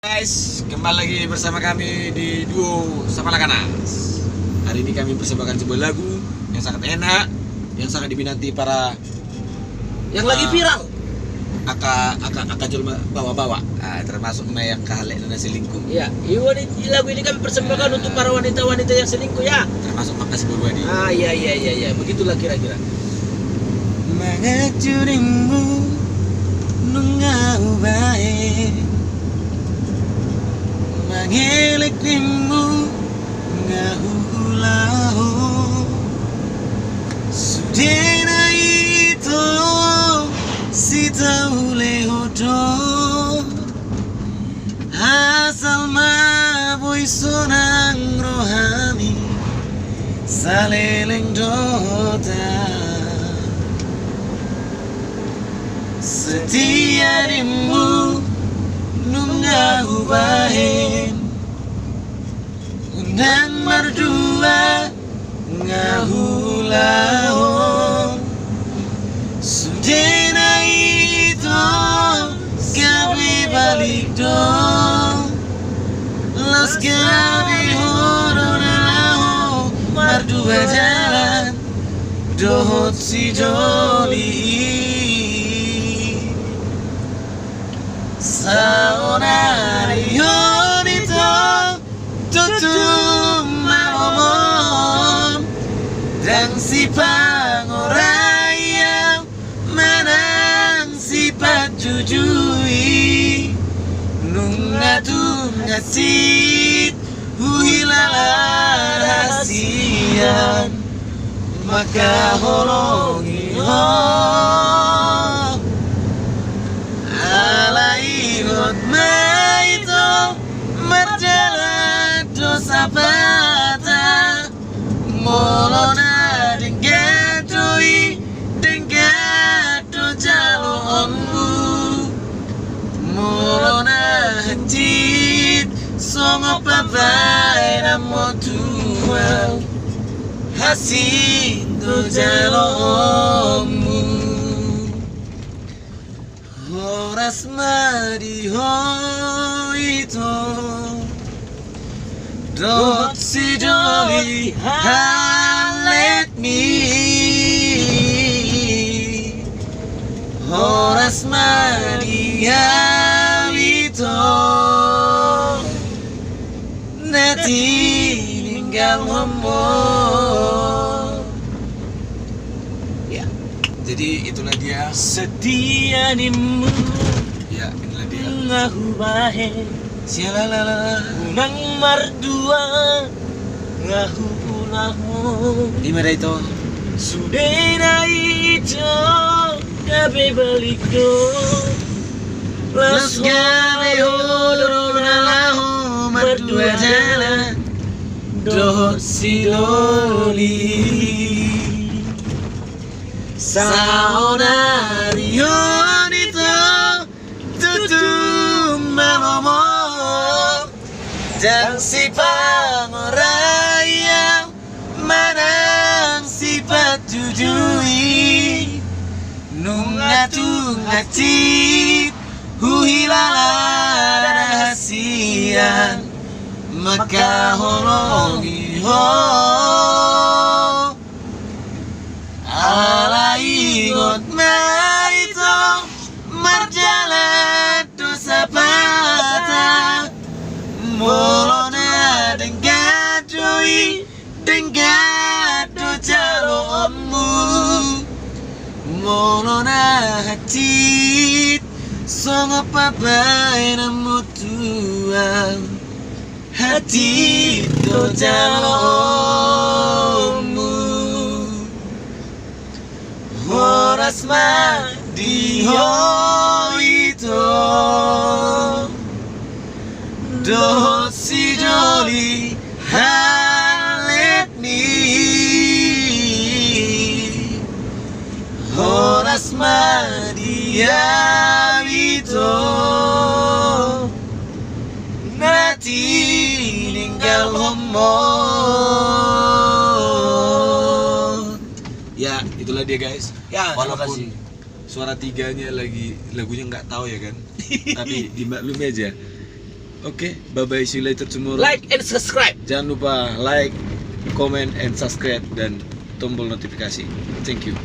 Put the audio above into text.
Guys, kembali lagi bersama kami di duo Sapalakanas. Hari ini kami persembahkan sebuah lagu yang sangat enak, yang sangat diminati para yang lagi viral. Aka jual bawa-bawa, termasuk yang kahalek dan selingkuh. Ya, lagu ini kami persembahkan untuk para wanita-wanita yang selingkuh ya. Termasuk Makas Burwadi. Iya, begitulah kira-kira. Mengajurimu nungau bae, mangelikrimu ngahulahu, sudena itu si taule hodo, asal mabui sonang rohani saleleng dota, setia dirimu nunggu bahin, undang berdua ngahulahon, sudena itu gabi balik dong, los gabi horonaho berdua jalan dohot si joli. Saonari honito tutum maromon, dan si pangoraya menang sifat jujui, nungatum ngasit huhilala rahasian, maka holongi alaigot maito marjala dosa bata, molona dengatoi dengato jalo onmu, molona hancit songo papai namo tual hasindo jalo onmu. Horas mariho itu dot si joli halet mi, horas mariha itu nanti ninggal ngomong. Ya, jadi itulah dia Setia nimu ya, inilah dia ngahu bahe, sialalala unang mardua ngahu ulahu, di mana itu sudena itu gabe balik do, los gabe horonaho berdua jalan dohot si loli. Saonari honito tutum malomo, dan si pangoraya manang sifat jujui, nungatu ngacit huhilala rahasian, maka holongi alaigot maito marjala dosa bata, molona dengatoi dengato jalo onmu, molona hatit songo papai namo tuang hati do jalo onmu. Horas madiho itu dohot si joli halet ni, horas madia itu nanti ninggal ngomong. Ya, itulah dia guys. Ya, terima Walaupun kasih. suara tiganya lagi lagunya nggak tahu ya kan, tapi dimaklumi aja. Oke, bye-bye, see you later tomorrow. Like and subscribe. Jangan lupa like, comment, and subscribe, dan tombol notifikasi. Thank you.